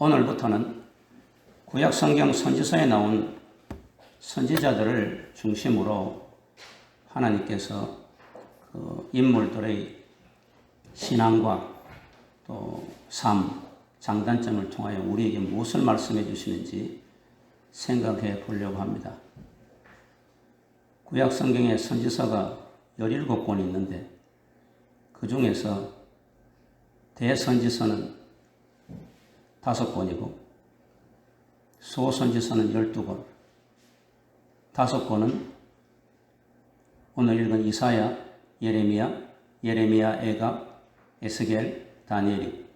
오늘부터는 구약성경 선지서에 나온 선지자들을 중심으로 하나님께서 그 인물들의 신앙과 또 삶, 장단점을 통하여 우리에게 무엇을 말씀해 주시는지 생각해 보려고 합니다. 구약성경에 선지서가 17권이 있는데 그 중에서 대선지서는 5권이고 소선지서는 12권, 5권은 오늘 읽은 이사야, 예레미야, 애각, 에스겔, 다니엘이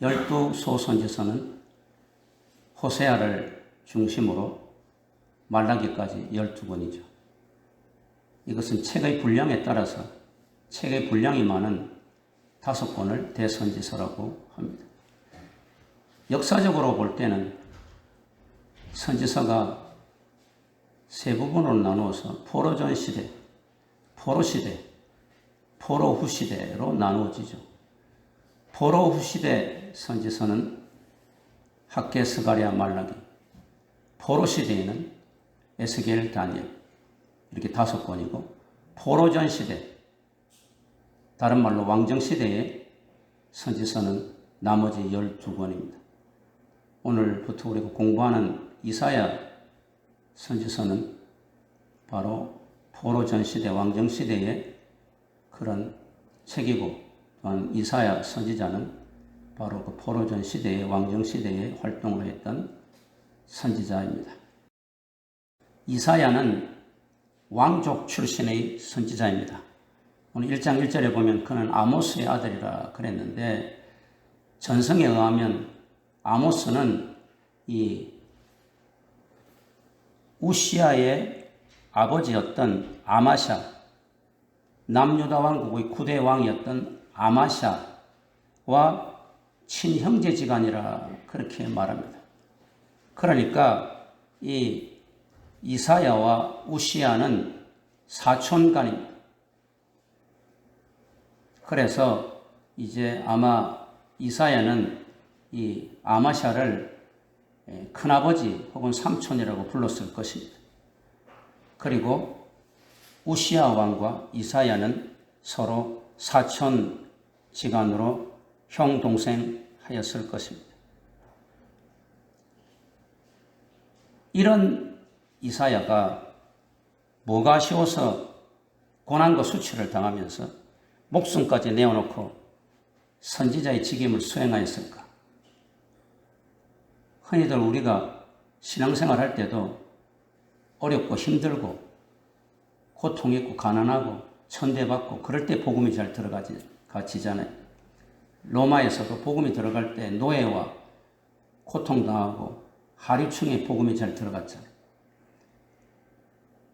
12소선지서는 호세아를 중심으로 말라기까지 12권이죠. 이것은 책의 분량에 따라서 책의 분량이 많은 5권을 대선지서라고 합니다. 역사적으로 볼 때는 선지서가 세 부분으로 나누어서 포로전 시대, 포로 시대, 포로 후 시대로 나누어지죠. 포로 후 시대 선지서는 학개, 스가랴, 말라기, 포로 시대에는 에스겔, 다니엘 이렇게 5권이고 포로전 시대, 다른 말로 왕정 시대의 선지서는 나머지 12권입니다. 오늘부터 우리가 공부하는 이사야 선지서는 바로 포로전 시대, 왕정 시대의 그런 책이고 또한 이사야 선지자는 바로 그 포로전 시대의 왕정 시대에 활동을 했던 선지자입니다. 이사야는 왕족 출신의 선지자입니다. 오늘 1장 1절에 보면 그는 아모스의 아들이라 그랬는데 전성에 의하면 아모스는 이 우시아의 아버지였던 아마샤, 남유다 왕국의 9대 왕이었던 아마샤와 친형제지간이라 그렇게 말합니다. 그러니까 이 이사야와 우시아는 사촌간입니다. 그래서 이제 아마 이사야는 이 아마샤를 큰아버지 혹은 삼촌이라고 불렀을 것입니다. 그리고 우시아 왕과 이사야는 서로 사촌지간으로 형, 동생 하였을 것입니다. 이런 이사야가 뭐가 아쉬워서 고난과 수치를 당하면서 목숨까지 내어놓고 선지자의 직임을 수행하였을까? 흔히들 우리가 신앙생활 할 때도 어렵고 힘들고 고통 있고 가난하고 천대받고 그럴 때 복음이 잘 들어가지잖아요. 로마에서도 복음이 들어갈 때 노예와 고통당하고 하류층에 복음이 잘 들어갔잖아요.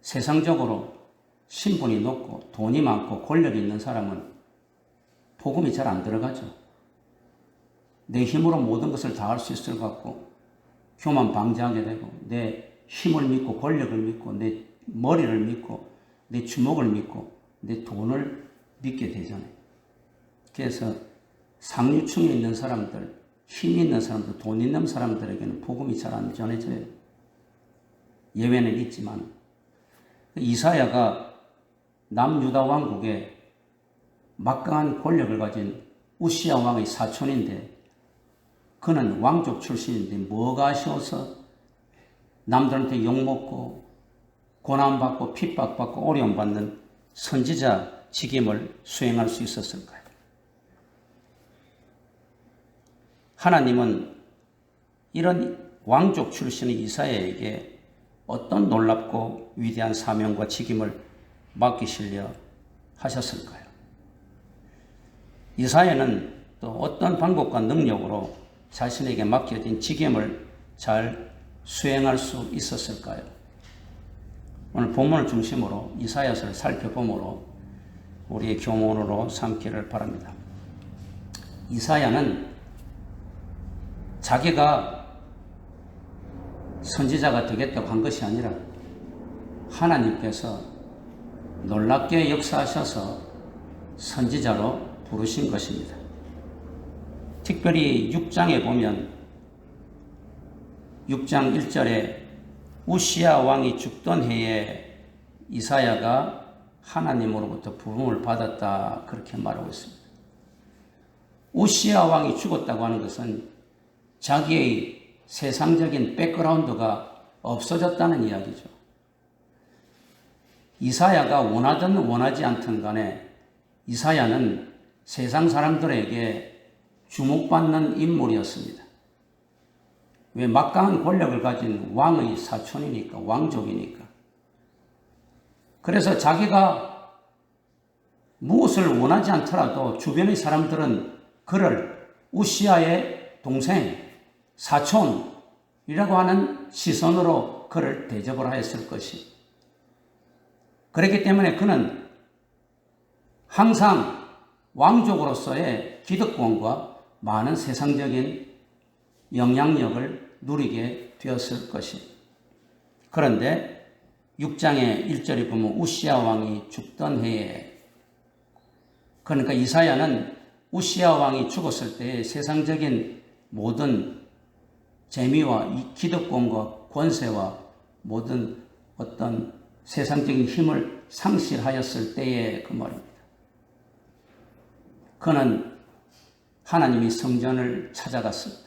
세상적으로 신분이 높고 돈이 많고 권력이 있는 사람은 복음이 잘 안 들어가죠. 내 힘으로 모든 것을 다 할 수 있을 것 같고 교만 방지하게 되고 내 힘을 믿고 권력을 믿고 내 머리를 믿고 내 주먹을 믿고 내 돈을 믿게 되잖아요. 그래서 상류층에 있는 사람들, 힘이 있는 사람들, 돈 있는 사람들에게는 복음이 잘 안 전해져요. 예외는 있지만 이사야가 남유다 왕국에 막강한 권력을 가진 우시아 왕의 사촌인데 그는 왕족 출신인데 뭐가 아쉬워서 남들한테 욕먹고 고난받고 핍박받고 어려움받는 선지자 직임을 수행할 수 있었을까요? 하나님은 이런 왕족 출신의 이사야에게 어떤 놀랍고 위대한 사명과 직임을 맡기시려 하셨을까요? 이사야는 또 어떤 방법과 능력으로 자신에게 맡겨진 직임을 잘 수행할 수 있었을까요? 오늘 본문을 중심으로 이사야서를 살펴보므로 우리의 교훈으로 삼기를 바랍니다. 이사야는 자기가 선지자가 되겠다고 한 것이 아니라 하나님께서 놀랍게 역사하셔서 선지자로 부르신 것입니다. 특별히 6장에 보면 6장 1절에 우시야 왕이 죽던 해에 이사야가 하나님으로부터 부름을 받았다 그렇게 말하고 있습니다. 우시야 왕이 죽었다고 하는 것은 자기의 세상적인 백그라운드가 없어졌다는 이야기죠. 이사야가 원하든 원하지 않든 간에 이사야는 세상 사람들에게 주목받는 인물이었습니다. 왜? 막강한 권력을 가진 왕의 사촌이니까, 왕족이니까. 그래서 자기가 무엇을 원하지 않더라도 주변의 사람들은 그를 우시야의 동생, 사촌이라고 하는 시선으로 그를 대접을 하였을 것이. 그렇기 때문에 그는 항상 왕족으로서의 기득권과 많은 세상적인 영향력을 누리게 되었을 것이. 그런데 6장의 1절에 보면 우시야 왕이 죽던 해에, 그러니까 이사야는 우시야 왕이 죽었을 때 세상적인 모든 재미와 이 기득권과 권세와 모든 어떤 세상적인 힘을 상실하였을 때의 그 말입니다. 그는 하나님이 성전을 찾아갔습니다.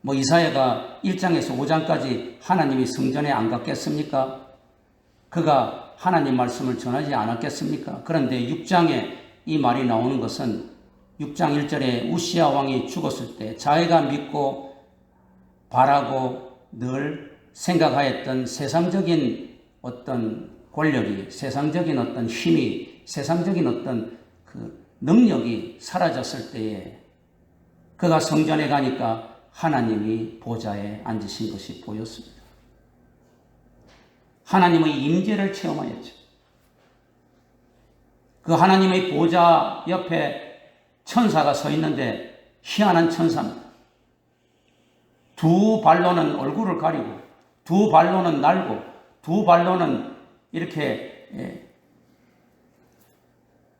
이사야가 1장에서 5장까지 하나님이 성전에 안 갔겠습니까? 그가 하나님 말씀을 전하지 않았겠습니까? 그런데 6장에 이 말이 나오는 것은 6장 1절에 우시야 왕이 죽었을 때 자기가 믿고 바라고 늘 생각하였던 세상적인 어떤 권력이, 세상적인 어떤 힘이, 세상적인 어떤 그 능력이 사라졌을 때에 그가 성전에 가니까 하나님이 보좌에 앉으신 것이 보였습니다. 하나님의 임재를 체험하였죠. 그 하나님의 보좌 옆에 천사가 서 있는데 희한한 천사입니다. 두 발로는 얼굴을 가리고 두 발로는 날고 두 발로는 이렇게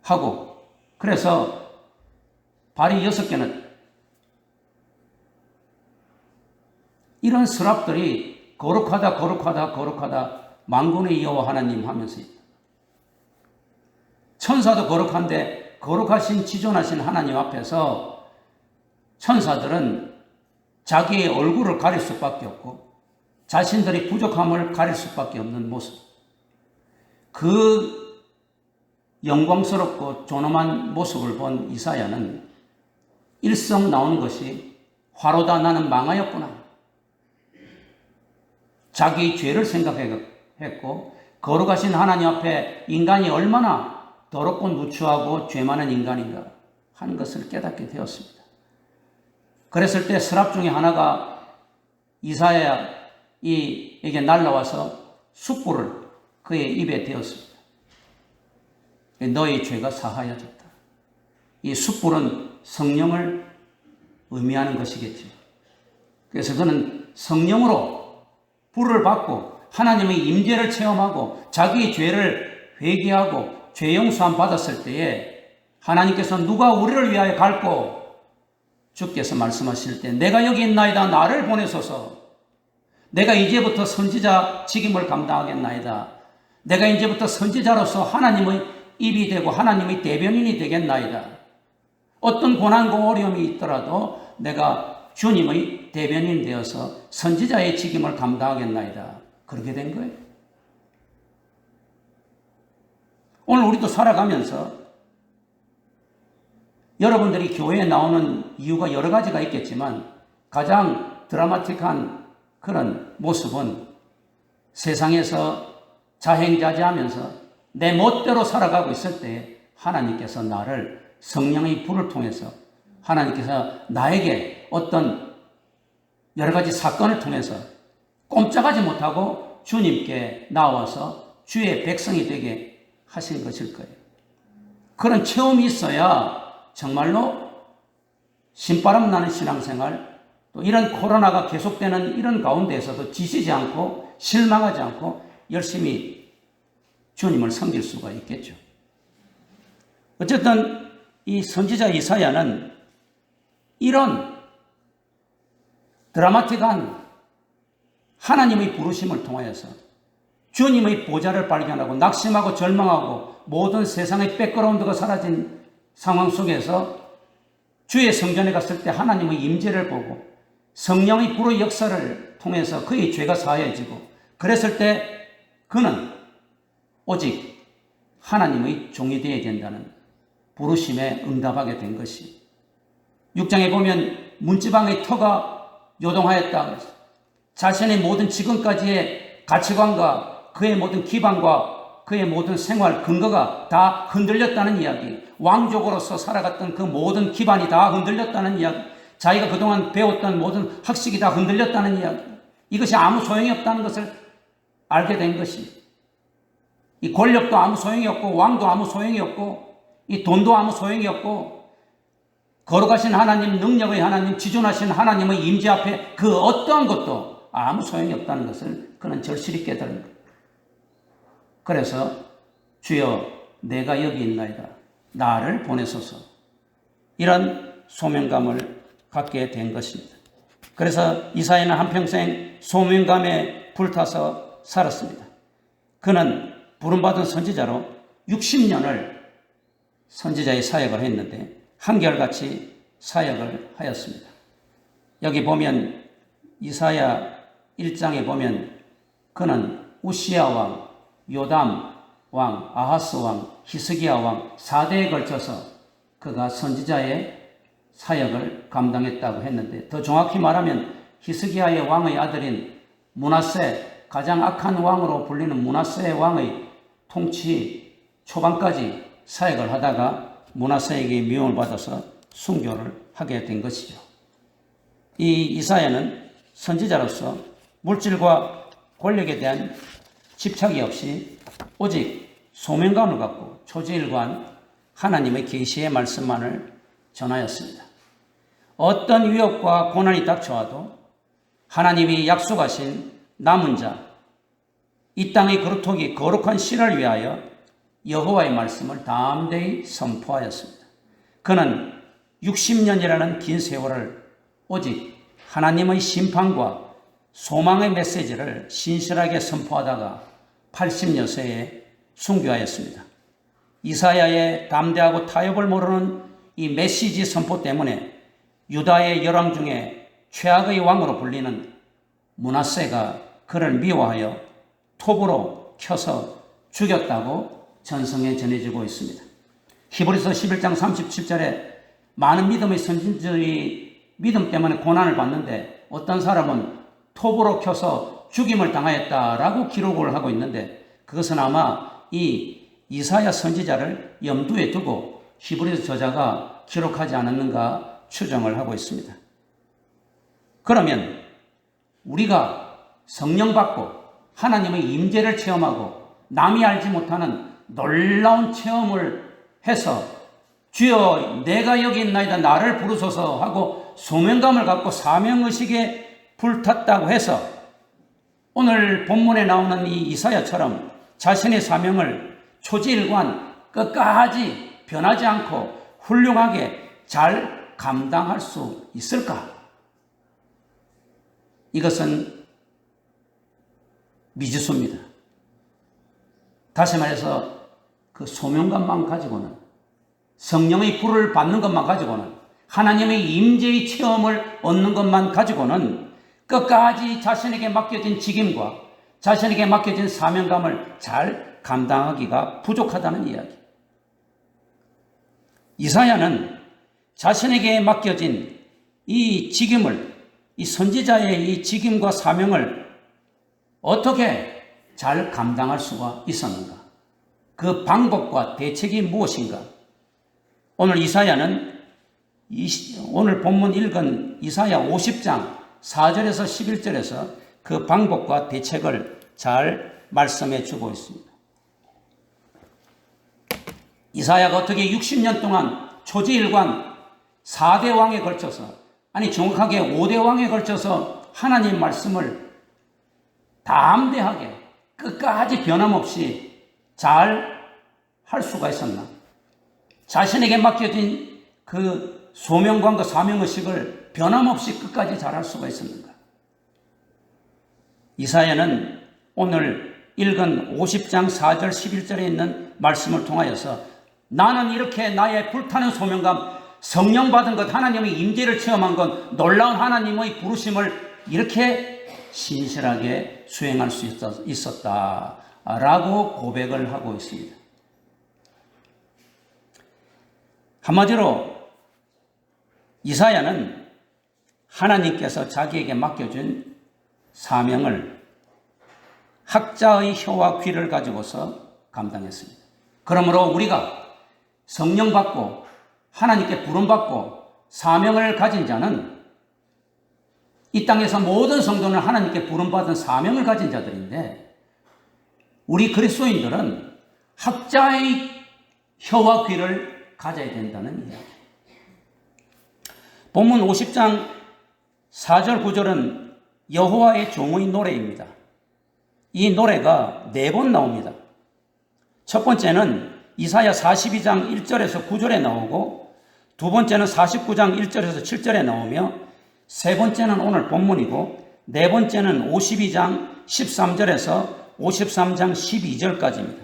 하고, 그래서 발이 6개는 이런 서랍들이 거룩하다 만군의 여호와 하나님 하면서 있다. 천사도 거룩한데 거룩하신 지존하신 하나님 앞에서 천사들은 자기의 얼굴을 가릴 수밖에 없고 자신들의 부족함을 가릴 수밖에 없는 모습. 그 영광스럽고 존엄한 모습을 본 이사야는 일성 나오는 것이 화로다, 나는 망하였구나. 자기의 죄를 생각했고 거룩하신 하나님 앞에 인간이 얼마나 더럽고 누추하고 죄 많은 인간인가 하는 것을 깨닫게 되었습니다. 그랬을 때 서랍 중에 하나가 이사야에게 날라와서 숯불을 그의 입에 대었습니다. 너의 죄가 사하여졌다. 이 숯불은 성령을 의미하는 것이겠죠. 그래서 그는 성령으로 불을 받고 하나님의 임재를 체험하고 자기의 죄를 회개하고 죄 용서함 받았을 때에 하나님께서 누가 우리를 위하여 갈고 주께서 말씀하실 때 내가 여기 있나이다, 나를 보내소서. 내가 이제부터 선지자 직임을 감당하겠나이다. 내가 이제부터 선지자로서 하나님의 입이 되고 하나님의 대변인이 되겠나이다. 어떤 고난과 어려움이 있더라도 내가 주님의 대변인 되어서 선지자의 직임을 감당하겠나이다. 그렇게 된 거예요. 오늘 우리도 살아가면서 여러분들이 교회에 나오는 이유가 여러 가지가 있겠지만 가장 드라마틱한 그런 모습은 세상에서 자행자재하면서 내 멋대로 살아가고 있을 때 하나님께서 나를 성령의 불을 통해서 하나님께서 나에게 어떤 여러 가지 사건을 통해서 꼼짝하지 못하고 주님께 나와서 주의 백성이 되게 하신 것일 거예요. 그런 체험이 있어야 정말로 신바람 나는 신앙생활, 또 이런 코로나가 계속되는 이런 가운데에서도 지치지 않고 실망하지 않고 열심히 주님을 섬길 수가 있겠죠. 어쨌든 이 선지자 이사야는 이런 드라마틱한 하나님의 부르심을 통하여서 주님의 보좌를 발견하고 낙심하고 절망하고 모든 세상의 백그라운드가 사라진 상황 속에서 주의 성전에 갔을 때 하나님의 임재를 보고 성령의 불의 역사를 통해서 그의 죄가 사해지고 그랬을 때 그는 오직 하나님의 종이 되어야 된다는 부르심에 응답하게 된 것이 6장에 보면 문지방의 터가 요동하였다. 자신의 모든 지금까지의 가치관과 그의 모든 기반과 그의 모든 생활 근거가 다 흔들렸다는 이야기, 왕족으로서 살아갔던 그 모든 기반이 다 흔들렸다는 이야기, 자기가 그동안 배웠던 모든 학식이 다 흔들렸다는 이야기, 이것이 아무 소용이 없다는 것을 알게 된 것이 이 권력도 아무 소용이 없고 왕도 아무 소용이 없고 이 돈도 아무 소용이 없고 거룩하신 하나님, 능력의 하나님, 지존하신 하나님의 임재 앞에 그 어떠한 것도 아무 소용이 없다는 것을 그는 절실히 깨달은 거예요. 그래서 주여 내가 여기 있나이다. 나를 보내소서. 이런 소명감을 갖게 된 것입니다. 그래서 이사야는 한평생 소명감에 불타서 살았습니다. 그는 부름받은 선지자로 60년을 선지자의 사역을 했는데 한결같이 사역을 하였습니다. 여기 보면 이사야 1장에 보면 그는 우시야 왕, 요담 왕, 아하스 왕, 히스기야 왕 4대에 걸쳐서 그가 선지자의 사역을 감당했다고 했는데 더 정확히 말하면 히스기야의 왕의 아들인 므낫세, 가장 악한 왕으로 불리는 므낫세 왕의 통치 초반까지 사역을 하다가 므낫세에게 미움을 받아서 순교를 하게 된 것이죠. 이 이사야는 선지자로서 물질과 권력에 대한 집착이 없이 오직 소명감을 갖고 초지일관 하나님의 계시의 말씀만을 전하였습니다. 어떤 위협과 고난이 닥쳐와도 하나님이 약속하신 남은 자, 이 땅의 그루터기 거룩한 신을 위하여 여호와의 말씀을 담대히 선포하였습니다. 그는 60년이라는 긴 세월을 오직 하나님의 심판과 소망의 메시지를 신실하게 선포하다가 80여세에 순교하였습니다. 이사야의 담대하고 타협을 모르는 이 메시지 선포 때문에 유다의 열왕 중에 최악의 왕으로 불리는 므낫세가 그를 미워하여 톱으로 켜서 죽였다고 전성에 전해지고 있습니다. 히브리서 11장 37절에 많은 믿음의 선진들이 믿음 때문에 고난을 받는데 어떤 사람은 톱으로 켜서 죽임을 당하였다라고 기록을 하고 있는데 그것은 아마 이 이사야 선지자를 염두에 두고 히브리서 저자가 기록하지 않았는가 추정을 하고 있습니다. 그러면 우리가 성령 받고 하나님의 임재를 체험하고 남이 알지 못하는 놀라운 체험을 해서 주여 내가 여기 있나이다 나를 부르소서 하고 소명감을 갖고 사명의식에 불탔다고 해서 오늘 본문에 나오는 이 이사야처럼 자신의 사명을 초지일관 끝까지 변하지 않고 훌륭하게 잘 감당할 수 있을까? 이것은 미지수입니다. 다시 말해서 그 소명감만 가지고는 성령의 불을 받는 것만 가지고는 하나님의 임재의 체험을 얻는 것만 가지고는 끝까지 자신에게 맡겨진 직임과 자신에게 맡겨진 사명감을 잘 감당하기가 부족하다는 이야기. 이사야는 자신에게 맡겨진 이 직임을, 이 선지자의 이 직임과 사명을 어떻게 잘 감당할 수가 있었는가? 그 방법과 대책이 무엇인가? 오늘 이사야는 오늘 본문 읽은 이사야 50장 4절에서 11절에서 그 방법과 대책을 잘 말씀해 주고 있습니다. 이사야가 어떻게 60년 동안 초지일관 4대 왕에 걸쳐서 아니 정확하게 5대 왕에 걸쳐서 하나님 말씀을 담대하게 끝까지 변함없이 잘 할 수가 있었나? 자신에게 맡겨진 그 소명관과 사명의식을 변함없이 끝까지 잘할 수가 있었는가? 이사야는 오늘 읽은 50장 4절 11절에 있는 말씀을 통하여서 나는 이렇게 나의 불타는 소명감, 성령 받은 것, 하나님의 임재를 체험한 것, 놀라운 하나님의 부르심을 이렇게 신실하게 수행할 수 있었다라고 고백을 하고 있습니다. 한마디로 이사야는 하나님께서 자기에게 맡겨준 사명을 학자의 혀와 귀를 가지고서 감당했습니다. 그러므로 우리가 성령 받고 하나님께 부름받고 사명을 가진 자는 이 땅에서 모든 성도는 하나님께 부름받은 사명을 가진 자들인데 우리 그리스도인들은 학자의 혀와 귀를 가져야 된다는 이야기. 본문 50장 4절 9절은 여호와의 종의 노래입니다. 이 노래가 4번 나옵니다. 첫 번째는 이사야 42장 1절에서 9절에 나오고 두 번째는 49장 1절에서 7절에 나오며 세 번째는 오늘 본문이고 네 번째는 52장 13절에서 53장 12절까지입니다.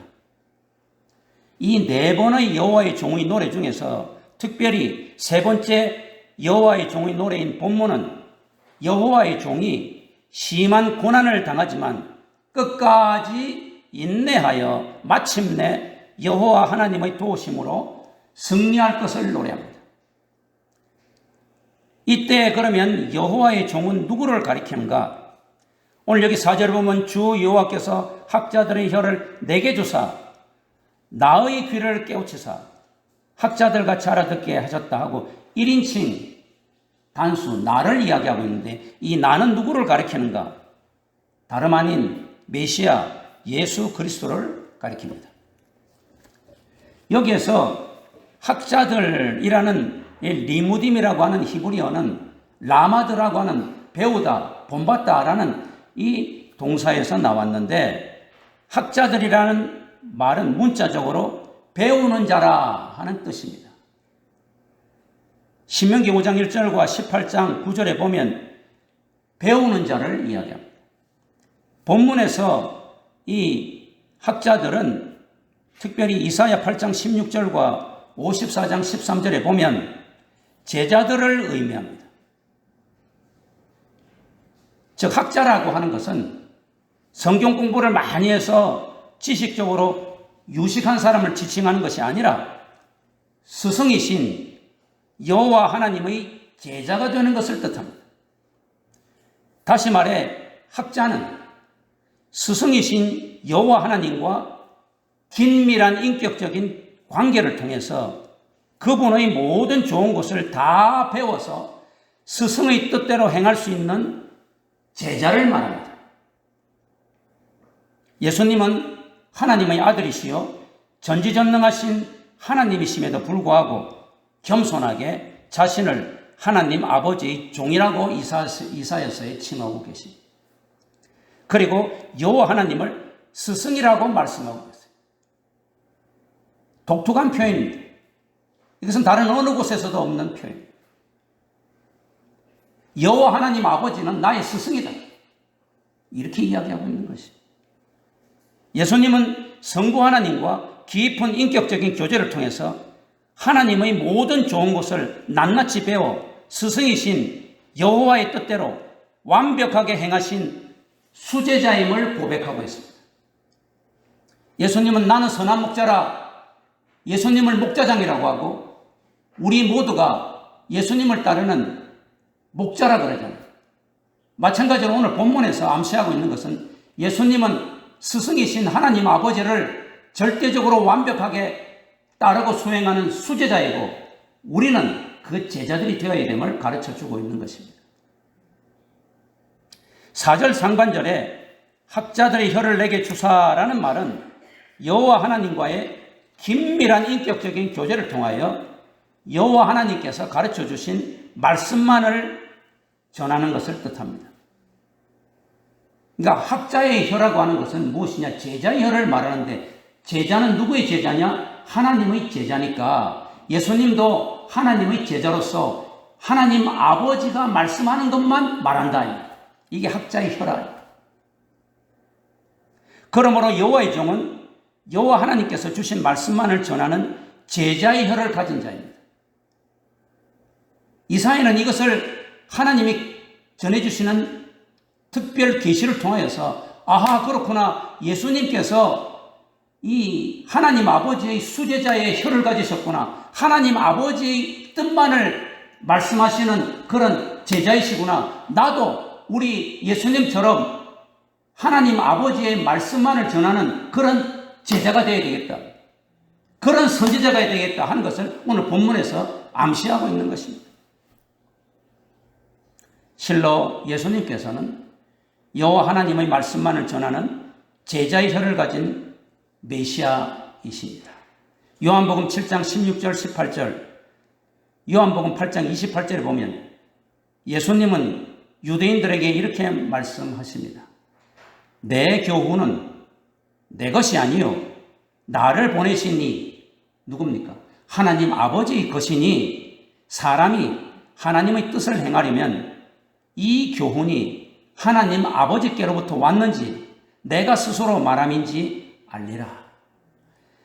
이 4번의 여호와의 종의 노래 중에서 특별히 세 번째 여호와의 종의 노래인 본문은 여호와의 종이 심한 고난을 당하지만 끝까지 인내하여 마침내 여호와 하나님의 도우심으로 승리할 것을 노래합니다. 이때 그러면 여호와의 종은 누구를 가리키는가? 오늘 여기 4절을 보면 주 여호와께서 학자들의 혀를 내게 주사 나의 귀를 깨우치사 학자들 같이 알아듣게 하셨다 하고 1인칭 단수 나를 이야기하고 있는데 이 나는 누구를 가리키는가? 다름 아닌 메시아 예수 그리스도를 가리킵니다. 여기에서 학자들이라는 리무딤이라고 하는 히브리어는 라마드라고 하는 배우다, 본받다라는 이 동사에서 나왔는데 학자들이라는 말은 문자적으로 배우는 자라 하는 뜻입니다. 신명기 5장 1절과 18장 9절에 보면 배우는 자를 이야기합니다. 본문에서 이 학자들은 특별히 이사야 8장 16절과 54장 13절에 보면 제자들을 의미합니다. 즉 학자라고 하는 것은 성경 공부를 많이 해서 지식적으로 유식한 사람을 지칭하는 것이 아니라 스승이신 여호와 하나님의 제자가 되는 것을 뜻합니다. 다시 말해 학자는 스승이신 여호와 하나님과 긴밀한 인격적인 관계를 통해서 그분의 모든 좋은 것을 다 배워서 스승의 뜻대로 행할 수 있는 제자를 말합니다. 예수님은 하나님의 아들이시요 전지전능하신 하나님이심에도 불구하고 겸손하게 자신을 하나님 아버지의 종이라고 이사야서에 칭하고 계십니다. 그리고 여호와 하나님을 스승이라고 말씀하고 계세요. 독특한 표현입니다. 이것은 다른 어느 곳에서도 없는 표현입니다. 여호와 하나님 아버지는 나의 스승이다. 이렇게 이야기하고 있는 것입니다. 예수님은 성부 하나님과 깊은 인격적인 교제를 통해서 하나님의 모든 좋은 것을 낱낱이 배워 스승이신 여호와의 뜻대로 완벽하게 행하신 수제자임을 고백하고 있습니다. 예수님은 나는 선한 목자라 예수님을 목자장이라고 하고 우리 모두가 예수님을 따르는 목자라 그러잖아요. 마찬가지로 오늘 본문에서 암시하고 있는 것은 예수님은 스승이신 하나님 아버지를 절대적으로 완벽하게 따르고 수행하는 수제자이고 우리는 그 제자들이 되어야 됨을 가르쳐주고 있는 것입니다. 4절 상반절에 학자들의 혀를 내게 주사라는 말은 여호와 하나님과의 긴밀한 인격적인 교제를 통하여 여호와 하나님께서 가르쳐주신 말씀만을 전하는 것을 뜻합니다. 그러니까 학자의 혀라고 하는 것은 무엇이냐? 제자의 혀를 말하는데 제자는 누구의 제자냐? 하나님의 제자니까 예수님도 하나님의 제자로서 하나님 아버지가 말씀하는 것만 말한다. 이게 학자의 혈안이에요. 그러므로 여호와의 종은 여호와 하나님께서 주신 말씀만을 전하는 제자의 혈을 가진 자입니다. 이사야는 이것을 하나님이 전해주시는 특별 계시를 통하여서 아하 그렇구나, 예수님께서 이 하나님 아버지의 수제자의 혈을 가지셨구나, 하나님 아버지의 뜻만을 말씀하시는 그런 제자이시구나, 나도 우리 예수님처럼 하나님 아버지의 말씀만을 전하는 그런 제자가 되어야 되겠다, 그런 선지자가 되겠다 하는 것을 오늘 본문에서 암시하고 있는 것입니다. 실로 예수님께서는 여호와 하나님의 말씀만을 전하는 제자의 혈을 가진 메시아이십니다. 요한복음 7장 16절 18절, 요한복음 8장 28절에 보면 예수님은 유대인들에게 이렇게 말씀하십니다. 내 교훈은 내 것이 아니요 나를 보내신 이 누굽니까? 하나님 아버지의 것이니, 사람이 하나님의 뜻을 행하려면 이 교훈이 하나님 아버지께로부터 왔는지 내가 스스로 말함인지 알리라.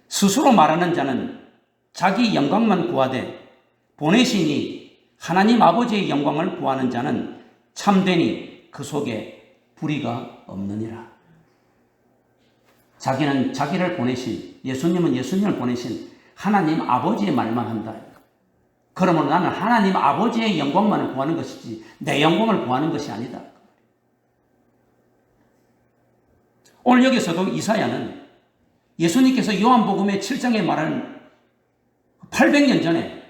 스스로 말하는 자는 자기 영광만 구하되 보내시니 하나님 아버지의 영광을 구하는 자는 참되니 그 속에 불의가 없느니라. 자기는 자기를 보내신, 예수님은 예수님을 보내신 하나님 아버지의 말만 한다. 그러면 나는 하나님 아버지의 영광만을 구하는 것이지 내 영광을 구하는 것이 아니다. 오늘 여기서도 이사야는 예수님께서 요한복음의 7장에 말하는 800년 전에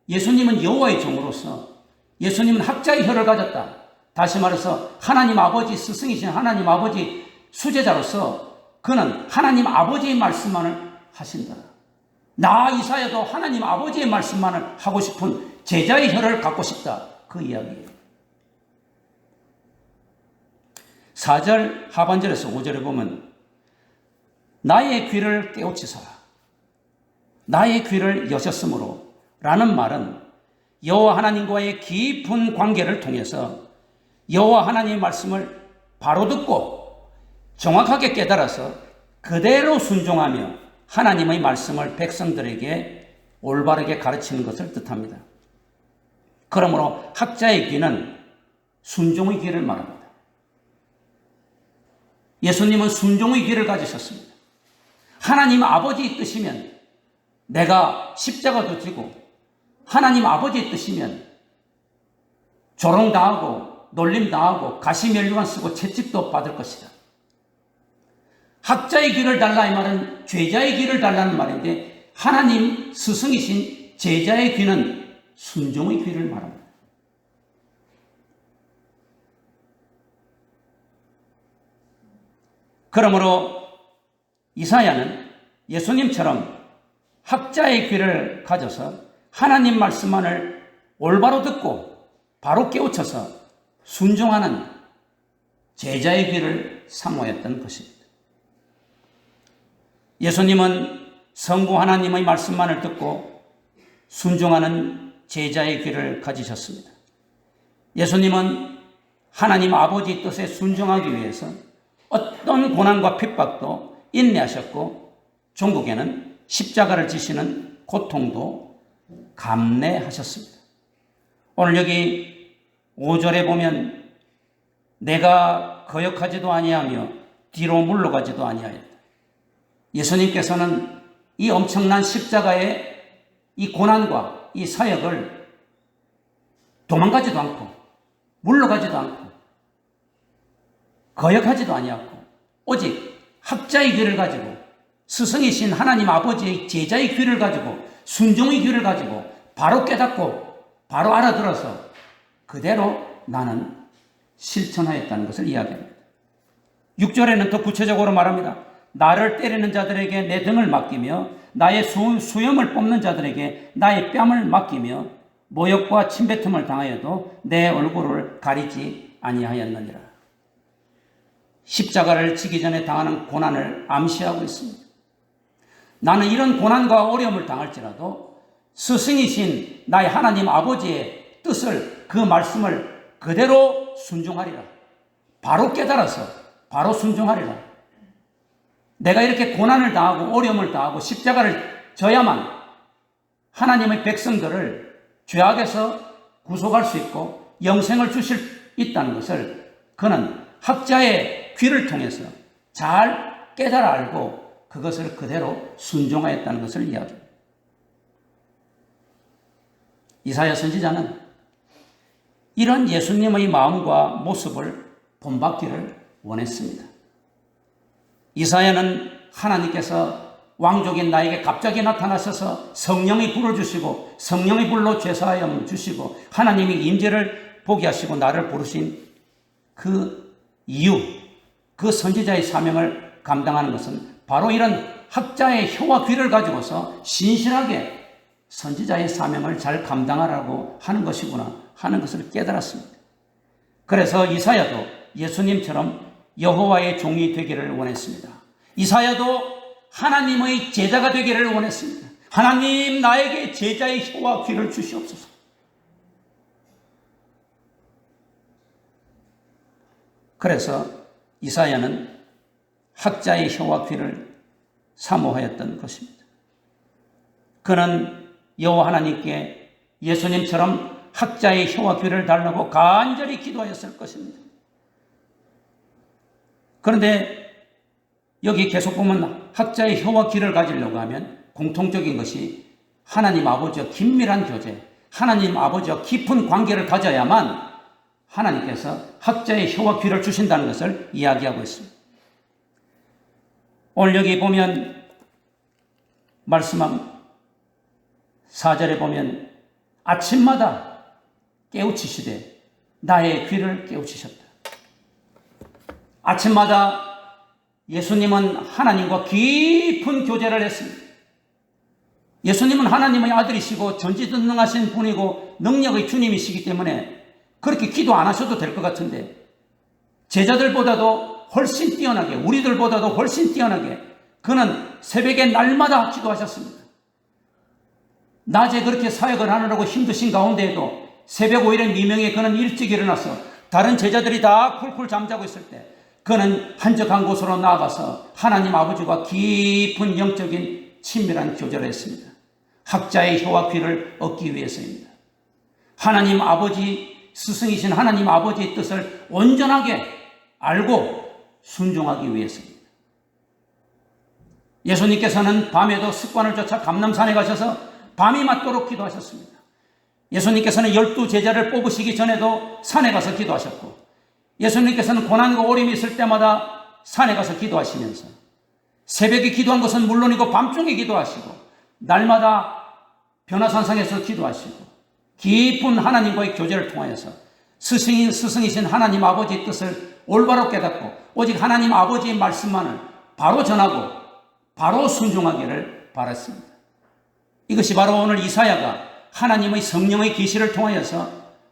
예수님은 여호와의 종으로서, 예수님은 학자의 혈을 가졌다, 다시 말해서 하나님 아버지 스승이신 하나님 아버지 수제자로서 그는 하나님 아버지의 말씀만을 하신다. 나 이사야도 하나님 아버지의 말씀만을 하고 싶은 제자의 혈을 갖고 싶다, 그 이야기예요. 4절 하반절에서 5절에 보면 나의 귀를 깨우치사 나의 귀를 여셨으므로 라는 말은 여호와 하나님과의 깊은 관계를 통해서 여호와 하나님의 말씀을 바로 듣고 정확하게 깨달아서 그대로 순종하며 하나님의 말씀을 백성들에게 올바르게 가르치는 것을 뜻합니다. 그러므로 학자의 귀는 순종의 귀를 말합니다. 예수님은 순종의 귀를 가지셨습니다. 하나님 아버지의 뜻이면 내가 십자가도 지고, 하나님 아버지의 뜻이면 조롱당하고 놀림당하고 가시면류관 쓰고 채찍도 받을 것이다. 학자의 귀를 달라 이 말은 죄자의 귀를 달라는 말인데, 하나님 스승이신 제자의 귀는 순종의 귀를 말합니다. 그러므로 이사야는 예수님처럼 학자의 귀를 가져서 하나님 말씀만을 올바로 듣고 바로 깨우쳐서 순종하는 제자의 귀를 사모했던 것입니다. 예수님은 성부 하나님의 말씀만을 듣고 순종하는 제자의 귀를 가지셨습니다. 예수님은 하나님 아버지의 뜻에 순종하기 위해서 어떤 고난과 핍박도 인내하셨고, 종국에는 십자가를 지시는 고통도 감내하셨습니다. 오늘 여기 5절에 보면 내가 거역하지도 아니하며 뒤로 물러가지도 아니하였다. 예수님께서는 이 엄청난 십자가의 이 고난과 이 사역을 도망가지도 않고 물러가지도 않고 거역하지도 아니하고 오직 학자의 귀를 가지고, 스승이신 하나님 아버지의 제자의 귀를 가지고, 순종의 귀를 가지고 바로 깨닫고 바로 알아들어서 그대로 나는 실천하였다는 것을 이야기합니다. 6절에는 더 구체적으로 말합니다. 나를 때리는 자들에게 내 등을 맡기며 나의 수염을 뽑는 자들에게 나의 뺨을 맡기며 모욕과 침뱉음을 당하여도 내 얼굴을 가리지 아니하였느니라. 십자가를 지기 전에 당하는 고난을 암시하고 있습니다. 나는 이런 고난과 어려움을 당할지라도 스승이신 나의 하나님 아버지의 뜻을, 그 말씀을 그대로 순종하리라. 바로 깨달아서 바로 순종하리라. 내가 이렇게 고난을 당하고 어려움을 당하고 십자가를 져야만 하나님의 백성들을 죄악에서 구속할 수 있고 영생을 주실 수 있다는 것을 그는 학자의 귀를 통해서 잘 깨달아 알고 그것을 그대로 순종하였다는 것을 이야기합니다. 이사야 선지자는 이런 예수님의 마음과 모습을 본받기를 원했습니다. 이사야는 하나님께서 왕족인 나에게 갑자기 나타나셔서 성령의 불을 주시고 성령의 불로 죄사하여 주시고 하나님의 임재를 보게 하시고 나를 부르신 그 이유, 그 선지자의 사명을 감당하는 것은 바로 이런 학자의 혀와 귀를 가지고서 신실하게 선지자의 사명을 잘 감당하라고 하는 것이구나 하는 것을 깨달았습니다. 그래서 이사야도 예수님처럼 여호와의 종이 되기를 원했습니다. 이사야도 하나님의 제자가 되기를 원했습니다. 하나님, 나에게 제자의 혀와 귀를 주시옵소서. 그래서 이사야는 학자의 혀와 귀를 사모하였던 것입니다. 그는 여호와 하나님께 예수님처럼 학자의 혀와 귀를 달라고 간절히 기도하였을 것입니다. 그런데 여기 계속 보면 학자의 혀와 귀를 가지려고 하면 공통적인 것이 하나님 아버지와 긴밀한 교제, 하나님 아버지와 깊은 관계를 가져야만 하나님께서 학자의 혀와 귀를 주신다는 것을 이야기하고 있습니다. 오늘 여기 보면 말씀한 4절에 보면 아침마다 깨우치시되 나의 귀를 깨우치셨다. 아침마다 예수님은 하나님과 깊은 교제를 했습니다. 예수님은 하나님의 아들이시고 전지전능하신 분이고 능력의 주님이시기 때문에 그렇게 기도 안 하셔도 될 것 같은데 제자들보다도 훨씬 뛰어나게, 우리들보다도 훨씬 뛰어나게 그는 새벽에 날마다 기도하셨습니다. 낮에 그렇게 사역을 하느라고 힘드신 가운데에도 새벽 5일의 미명에 그는 일찍 일어나서 다른 제자들이 다 쿨쿨 잠자고 있을 때 그는 한적한 곳으로 나아가서 하나님 아버지와 깊은 영적인 친밀한 교제를 했습니다. 학자의 혀와 귀를 얻기 위해서입니다. 하나님 아버지, 스승이신 하나님 아버지의 뜻을 온전하게 알고 순종하기 위해서입니다. 예수님께서는 밤에도 습관을 쫓아 감람산에 가셔서 밤이 맞도록 기도하셨습니다. 예수님께서는 12 제자를 뽑으시기 전에도 산에 가서 기도하셨고 예수님께서는 고난과 어려움이 있을 때마다 산에 가서 기도하시면서 새벽에 기도한 것은 물론이고 밤중에 기도하시고 날마다 변화산상에서 기도하시고 깊은 하나님과의 교제를 통하여서 스승이신 하나님 아버지의 뜻을 올바로 깨닫고 오직 하나님 아버지의 말씀만을 바로 전하고 바로 순종하기를 바랐습니다. 이것이 바로 오늘 이사야가 하나님의 성령의 계시를 통하여서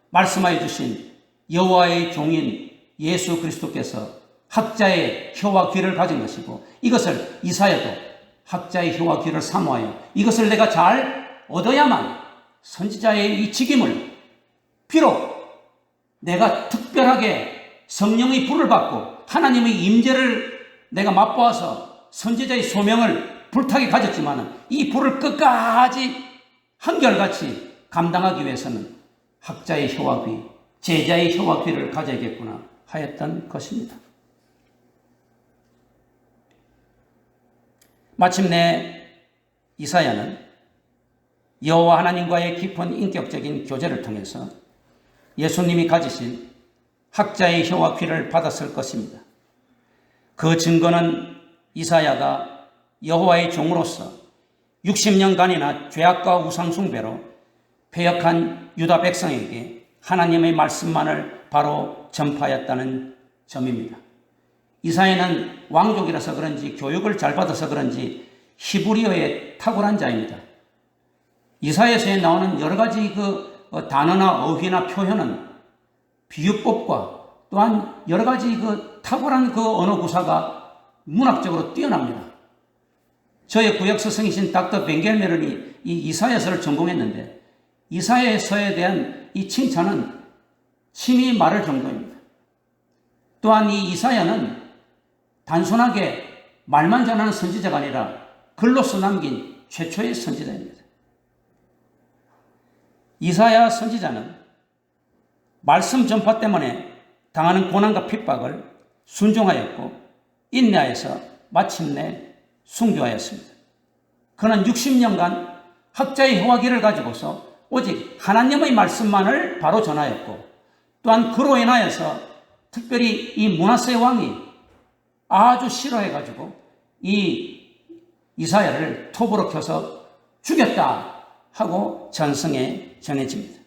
말씀하여 주신 여호와의 종인 예수 그리스도께서 학자의 혀와 귀를 가진 것이고 이것을 이사야도 학자의 혀와 귀를 사모하여 이것을 내가 잘 얻어야만 선지자의 이 직임을 비록 내가 특별하게 성령의 불을 받고 하나님의 임재를 내가 맛보아서 선지자의 소명을 불타게 가졌지만 이 불을 끝까지 한결같이 감당하기 위해서는 학자의 혀와 귀, 제자의 혀와 귀를 가져야겠구나 하였던 것입니다. 마침내 이사야는 여호와 하나님과의 깊은 인격적인 교제를 통해서 예수님이 가지신 학자의 혀와 귀를 받았을 것입니다. 그 증거는 이사야가 여호와의 종으로서 60년간이나 죄악과 우상숭배로 패역한 유다 백성에게 하나님의 말씀만을 바로 전파하였다는 점입니다. 이사야는 왕족이라서 그런지 교육을 잘 받아서 그런지 히브리어에 탁월한 자입니다. 이사야서에 나오는 여러 가지 그 단어나 어휘나 표현은 비유법과 또한 여러 가지 그 탁월한 그 언어 구사가 문학적으로 뛰어납니다. 저의 구약 스승이신 닥터 벤겔메른이 이 이사야서를 전공했는데 이사야서에 대한 이 칭찬은 침이 마를 정도입니다. 또한 이 이사야는 단순하게 말만 전하는 선지자가 아니라 글로써 남긴 최초의 선지자입니다. 이사야 선지자는 말씀 전파 때문에 당하는 고난과 핍박을 순종하였고 인내하여서 마침내 순교하였습니다. 그는 60년간 학자의 효화기를 가지고서 오직 하나님의 말씀만을 바로 전하였고 또한 그로 인하여서 특별히 이 므낫세 왕이 아주 싫어해가지고 이 이사야를 톱으로 켜서 죽였다 하고 전승에 전해집니다.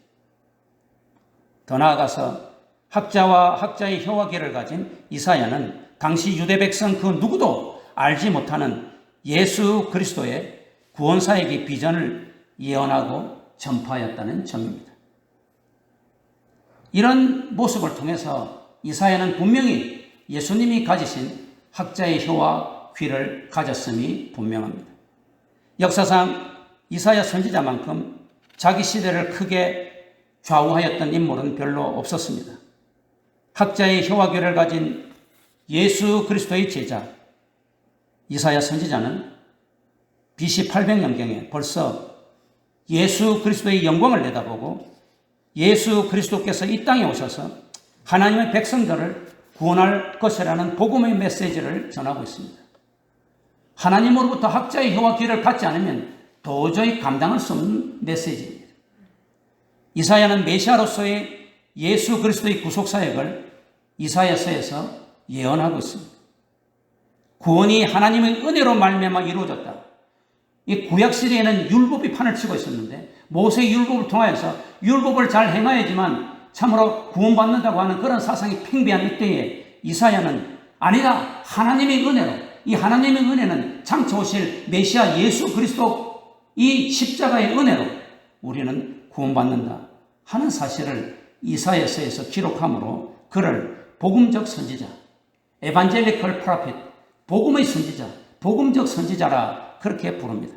더 나아가서 학자와 학자의 효화기를 가진 이사야는 당시 유대 백성 그 누구도 알지 못하는 예수 그리스도의 구원사역의 비전을 예언하고 전파하였다는 점입니다. 이런 모습을 통해서 이사야는 분명히 예수님이 가지신 학자의 혀와 귀를 가졌음이 분명합니다. 역사상 이사야 선지자만큼 자기 시대를 크게 좌우하였던 인물은 별로 없었습니다. 학자의 혀와 귀를 가진 예수 그리스도의 제자 이사야 선지자는 BC 800년경에 벌써 예수 그리스도의 영광을 내다보고 예수 그리스도께서 이 땅에 오셔서 하나님의 백성들을 구원할 것이라는 복음의 메시지를 전하고 있습니다. 하나님으로부터 학자의 혀와 귀를 갖지 않으면 도저히 감당할 수 없는 메시지입니다. 이사야는 메시아로서의 예수 그리스도의 구속사역을 이사야서에서 예언하고 있습니다. 구원이 하나님의 은혜로 말미암아 이루어졌다. 이 구약시대에는 율법이 판을 치고 있었는데 모세의 율법을 통하여서 율법을 잘 행하야지만 참으로 구원받는다고 하는 그런 사상이 팽배한 이때에 이사야는 아니다. 하나님의 은혜로 이 하나님의 은혜는 장차 오실 메시아 예수 그리스도 이 십자가의 은혜로 우리는 구원받는다 하는 사실을 이사야서에서 기록함으로 그를 복음적 선지자, 에반젤리컬 프로핏, 복음의 선지자, 복음적 선지자라 그렇게 부릅니다.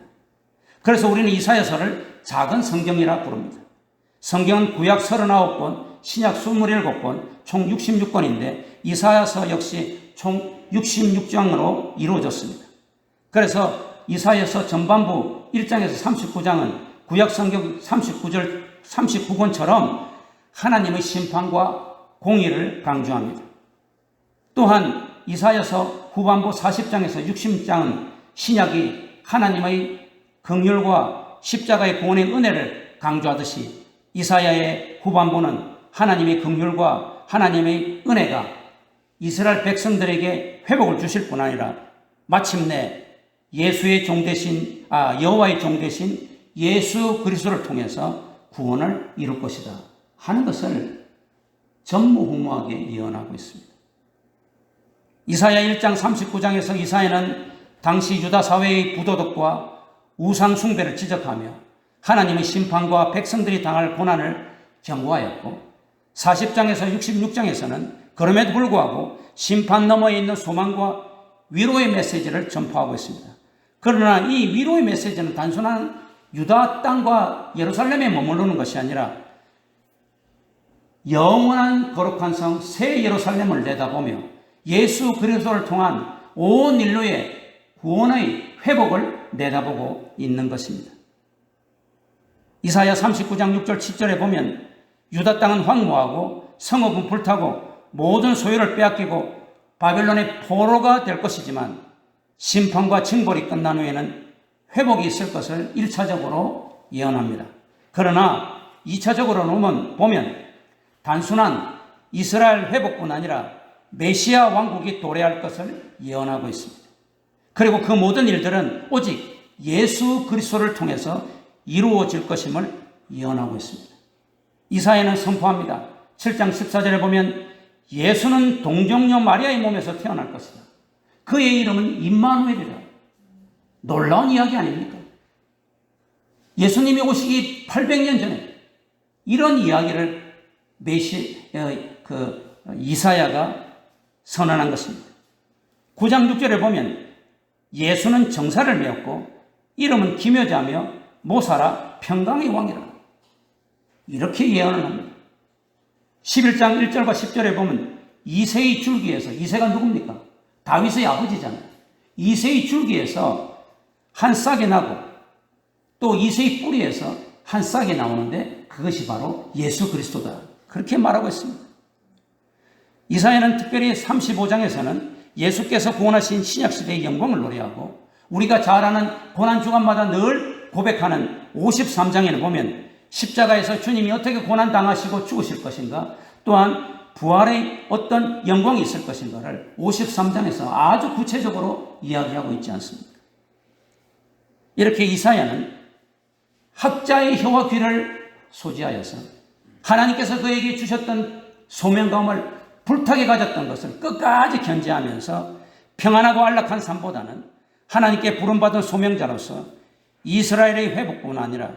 그래서 우리는 이사야서를 작은 성경이라 부릅니다. 성경은 구약 39권, 신약 27권, 총 66권인데 이사야서 역시 총 66장으로 이루어졌습니다. 그래서 이사야서 전반부 1장에서 39장은 구약 성경 39권처럼 하나님의 심판과 공의를 강조합니다. 또한 이사야서 후반부 40장에서 60장은 신약이 하나님의 긍휼과 십자가의 구원의 은혜를 강조하듯이 이사야의 후반부는 하나님의 긍휼과 하나님의 은혜가 이스라엘 백성들에게 회복을 주실 뿐 아니라 마침내 예수의 종 되신 여호와의 종 되신 예수 그리스도를 통해서 구원을 이룰 것이다 하는 것을 전무후무하게 예언하고 있습니다. 이사야 1장 39장에서 이사야는 당시 유다 사회의 부도덕과 우상 숭배를 지적하며 하나님의 심판과 백성들이 당할 고난을 경고하였고 40장에서 66장에서는 그럼에도 불구하고 심판 너머에 있는 소망과 위로의 메시지를 전파하고 있습니다. 그러나 이 위로의 메시지는 단순한 유다 땅과 예루살렘에 머무르는 것이 아니라 영원한 거룩한 성 새 예루살렘을 내다보며 예수 그리스도를 통한 온 인류의 구원의 회복을 내다보고 있는 것입니다. 이사야 39장 6절 7절에 보면 유다 땅은 황무하고 성읍은 불타고 모든 소유를 빼앗기고 바벨론의 포로가 될 것이지만 심판과 징벌이 끝난 후에는 회복이 있을 것을 1차적으로 예언합니다. 그러나 2차적으로는 보면 단순한 이스라엘 회복뿐 아니라 메시아 왕국이 도래할 것을 예언하고 있습니다. 그리고 그 모든 일들은 오직 예수 그리스도를 통해서 이루어질 것임을 예언하고 있습니다. 이사야는 선포합니다. 7장 14절에 보면 예수는 동정녀 마리아의 몸에서 태어날 것이다. 그의 이름은 임마누엘이라. 놀라운 이야기 아닙니까? 예수님이 오시기 800년 전에 이런 이야기를 이사야가 선언한 것입니다. 9장 6절에 보면 예수는 정사를 메었고 이름은 기묘자며 모사라 평강의 왕이라. 이렇게 예언을 합니다. 11장 1절과 10절에 보면 이새의 줄기에서, 이새가 누굽니까? 다윗의 아버지잖아요. 이새의 줄기에서 한 싹이 나고 또 이새의 뿌리에서 한 싹이 나오는데 그것이 바로 예수 그리스도다. 그렇게 말하고 있습니다. 이사야는 특별히 35장에서는 예수께서 구원하신 신약시대의 영광을 노래하고 우리가 잘 아는 고난주간마다 늘 고백하는 53장에는 보면 십자가에서 주님이 어떻게 고난당하시고 죽으실 것인가, 또한 부활의 어떤 영광이 있을 것인가를 53장에서 아주 구체적으로 이야기하고 있지 않습니까? 이렇게 이사야는 학자의 혀와 귀를 소지하여서 하나님께서 그에게 주셨던 소명감을 불타게 가졌던 것을 끝까지 견지하면서 평안하고 안락한 삶보다는 하나님께 부름받은 소명자로서 이스라엘의 회복뿐 아니라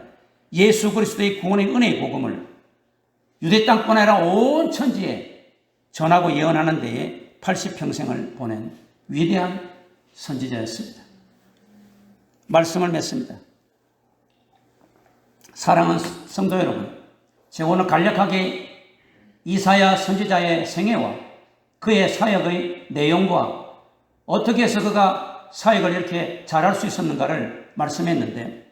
예수 그리스도의 구원의 은혜의 복음을 유대 땅뿐 아니라 온 천지에 전하고 예언하는 데에 80평생을 보낸 위대한 선지자였습니다. 말씀을 맺습니다. 사랑하는 성도 여러분, 제가 오늘 간략하게 이사야 선지자의 생애와 그의 사역의 내용과 어떻게 해서 그가 사역을 이렇게 잘할 수 있었는가를 말씀했는데,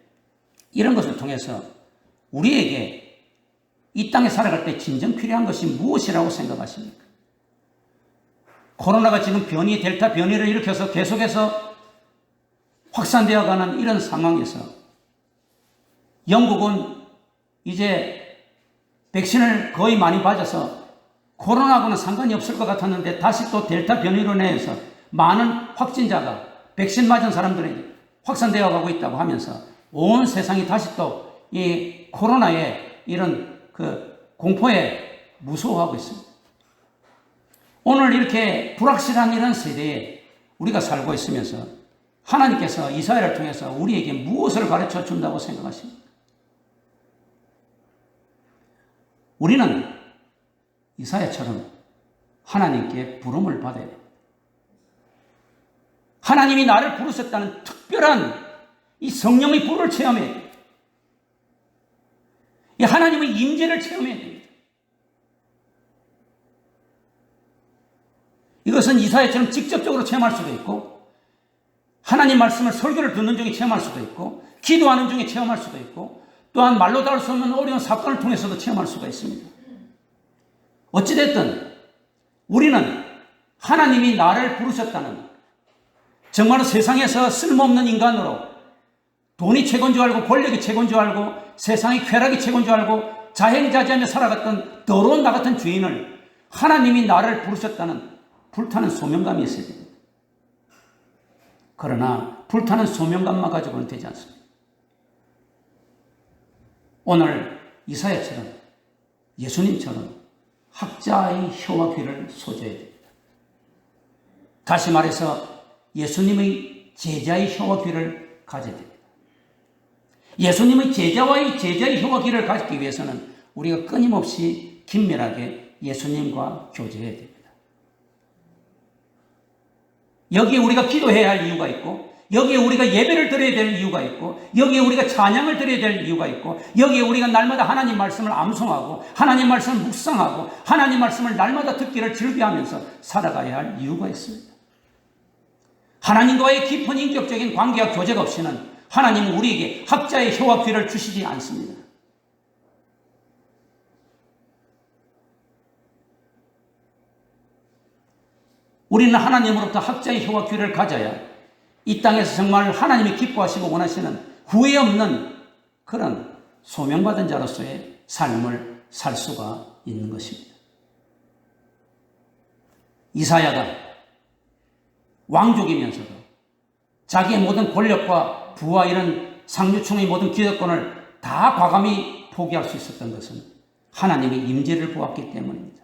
이런 것을 통해서 우리에게 이 땅에 살아갈 때 진정 필요한 것이 무엇이라고 생각하십니까? 코로나가 지금 델타 변이를 일으켜서 계속해서 확산되어가는 이런 상황에서 영국은 이제 백신을 거의 많이 맞아서 코로나하고는 상관이 없을 것 같았는데 다시 또 델타 변이로 인해서 많은 확진자가 백신 맞은 사람들에게 확산되어 가고 있다고 하면서 온 세상이 다시 또 이 코로나의 이런 공포에 무서워하고 있습니다. 오늘 이렇게 불확실한 이런 세대에 우리가 살고 있으면서 하나님께서 이사야를 통해서 우리에게 무엇을 가르쳐 준다고 생각하십니까? 우리는 이사야처럼 하나님께 부름을 받아야 됩니다. 하나님이 나를 부르셨다는 특별한 이 성령의 불을 체험해야 됩니다. 이 하나님의 임재를 체험해야 됩니다. 이것은 이사야처럼 직접적으로 체험할 수도 있고, 하나님 말씀을 설교를 듣는 중에 체험할 수도 있고, 기도하는 중에 체험할 수도 있고, 또한 말로 다룰 수 없는 어려운 사건을 통해서도 체험할 수가 있습니다. 어찌됐든 우리는 하나님이 나를 부르셨다는, 정말로 세상에서 쓸모없는 인간으로 돈이 최고인 줄 알고 권력이 최고인 줄 알고 세상의 쾌락이 최고인 줄 알고 자행자지하며 살아갔던 더러운 나 같은 죄인을 하나님이 나를 부르셨다는 불타는 소명감이 있어야 됩니다. 그러나 불타는 소명감만 가지고는 되지 않습니다. 오늘 이사야처럼, 예수님처럼 학자의 혀와 귀를 소지해야 됩니다. 다시 말해서 예수님의 제자의 혀와 귀를 가져야 됩니다. 예수님의 제자의 혀와 귀를 가지기 위해서는 우리가 끊임없이 긴밀하게 예수님과 교제해야 됩니다. 여기에 우리가 기도해야 할 이유가 있고, 여기에 우리가 예배를 드려야 될 이유가 있고, 여기에 우리가 찬양을 드려야 될 이유가 있고, 여기에 우리가 날마다 하나님 말씀을 암송하고 하나님 말씀을 묵상하고 하나님 말씀을 날마다 듣기를 즐겨하면서 살아가야 할 이유가 있습니다. 하나님과의 깊은 인격적인 관계와 교제가 없이는 하나님은 우리에게 학자의 혀와 귀를 주시지 않습니다. 우리는 하나님으로부터 학자의 혀와 귀를 가져야 이 땅에서 정말 하나님이 기뻐하시고 원하시는 후회 없는 그런 소명받은 자로서의 삶을 살 수가 있는 것입니다. 이사야가 왕족이면서도 자기의 모든 권력과 부와 이런 상류층의 모든 기득권을 다 과감히 포기할 수 있었던 것은 하나님의 임재를 보았기 때문입니다.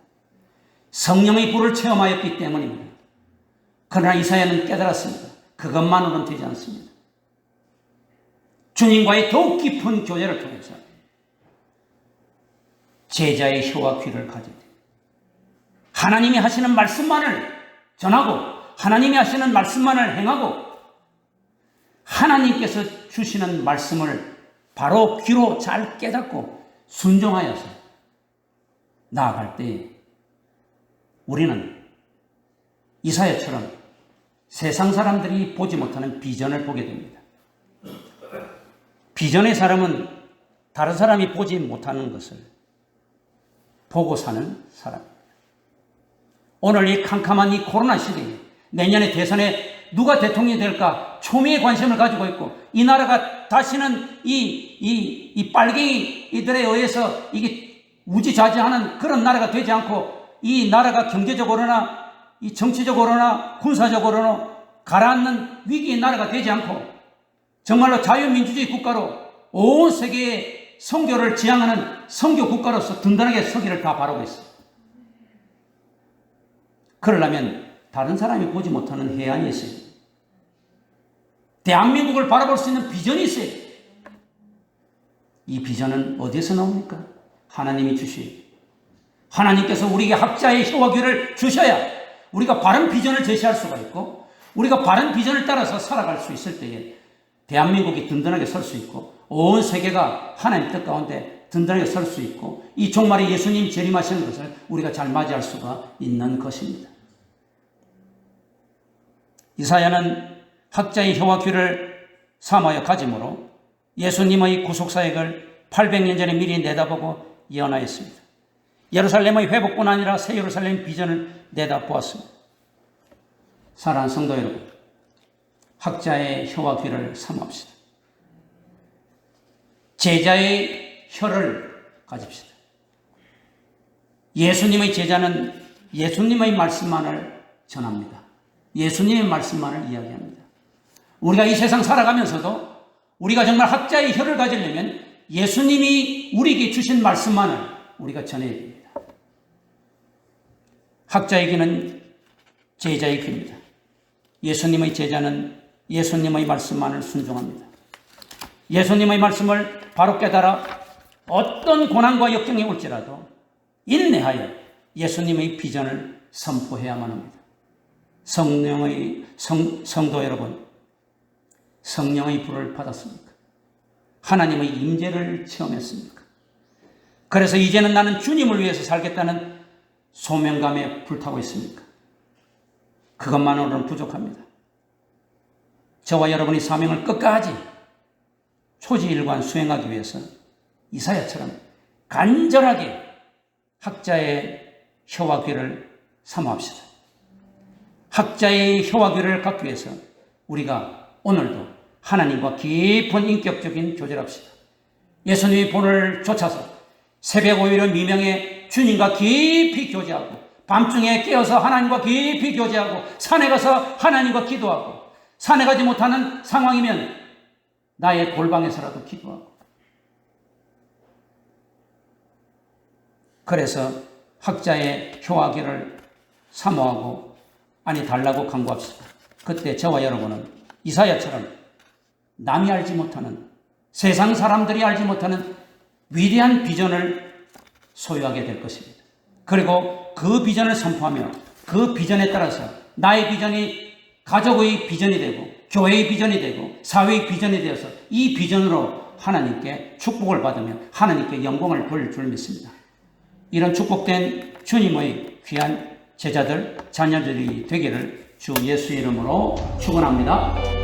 성령의 불을 체험하였기 때문입니다. 그러나 이사야는 깨달았습니다. 그것만으로는 되지 않습니다. 주님과의 더욱 깊은 교제를 통해서 제자의 혀와 귀를 가져야 됩니다. 하나님이 하시는 말씀만을 전하고 하나님이 하시는 말씀만을 행하고 하나님께서 주시는 말씀을 바로 귀로 잘 깨닫고 순종하여서 나아갈 때 우리는 이사야처럼 세상 사람들이 보지 못하는 비전을 보게 됩니다. 비전의 사람은 다른 사람이 보지 못하는 것을 보고 사는 사람입니다. 오늘 이 캄캄한 이 코로나 시대에 내년에 대선에 누가 대통령이 될까 초미의 관심을 가지고 있고, 이 나라가 다시는 이 빨갱이들에 의해서 이게 우지좌지하는 그런 나라가 되지 않고, 이 나라가 경제적으로나 이 정치적으로나 군사적으로나 가라앉는 위기의 나라가 되지 않고 정말로 자유민주주의 국가로 온 세계의 선교를 지향하는 선교 국가로서 든든하게 서기를 다 바라고 있어요. 그러려면 다른 사람이 보지 못하는 해안이 있어요. 대한민국을 바라볼 수 있는 비전이 있어요. 이 비전은 어디에서 나옵니까? 하나님이 주시오. 하나님께서 우리에게 학자의 혀와 귀를 주셔야 우리가 바른 비전을 제시할 수가 있고, 우리가 바른 비전을 따라서 살아갈 수 있을 때에 대한민국이 든든하게 설 수 있고, 온 세계가 하나님 뜻 가운데 든든하게 설 수 있고, 이 종말에 예수님 재림하시는 것을 우리가 잘 맞이할 수가 있는 것입니다. 이사야는 학자의 혀와 귀를 삼하여 가짐으로 예수님의 구속사역을 800년 전에 미리 내다보고 예언하였습니다. 예루살렘의 회복뿐 아니라 새 예루살렘 비전을 내다보았습니다. 사랑하는 성도 여러분, 학자의 혀와 귀를 삼합시다. 제자의 혀를 가집시다. 예수님의 제자는 예수님의 말씀만을 전합니다. 예수님의 말씀만을 이야기합니다. 우리가 이 세상 살아가면서도 우리가 정말 학자의 혀를 가지려면 예수님이 우리에게 주신 말씀만을 우리가 전해야 됩니다. 학자의 귀는 제자의 귀입니다. 예수님의 제자는 예수님의 말씀만을 순종합니다. 예수님의 말씀을 바로 깨달아 어떤 고난과 역경이 올지라도 인내하여 예수님의 비전을 선포해야만 합니다. 성도 여러분, 성령의 불을 받았습니까? 하나님의 임재를 체험했습니까? 그래서 이제는 나는 주님을 위해서 살겠다는 소명감에 불타고 있습니까? 그것만으로는 부족합니다. 저와 여러분이 사명을 끝까지 초지일관 수행하기 위해서 이사야처럼 간절하게 학자의 혀와 귀를 삼합시다. 학자의 혀와 귀를 갖기 위해서 우리가 오늘도 하나님과 깊은 인격적인 교제를 합시다. 예수님의 본을 쫓아서 새벽 오히려 미명에 주님과 깊이 교제하고, 밤중에 깨어서 하나님과 깊이 교제하고, 산에 가서 하나님과 기도하고, 산에 가지 못하는 상황이면 나의 골방에서라도 기도하고, 그래서 학자의 혀와 귀를 사모하고 달라고 간구합시다. 그때 저와 여러분은 이사야처럼 남이 알지 못하는, 세상 사람들이 알지 못하는 위대한 비전을 소유하게 될 것입니다. 그리고 그 비전을 선포하며 그 비전에 따라서 나의 비전이 가족의 비전이 되고, 교회의 비전이 되고, 사회의 비전이 되어서 이 비전으로 하나님께 축복을 받으며 하나님께 영광을 돌릴 줄 믿습니다. 이런 축복된 주님의 귀한 제자들, 자녀들이 되기를 주 예수의 이름으로 축원합니다.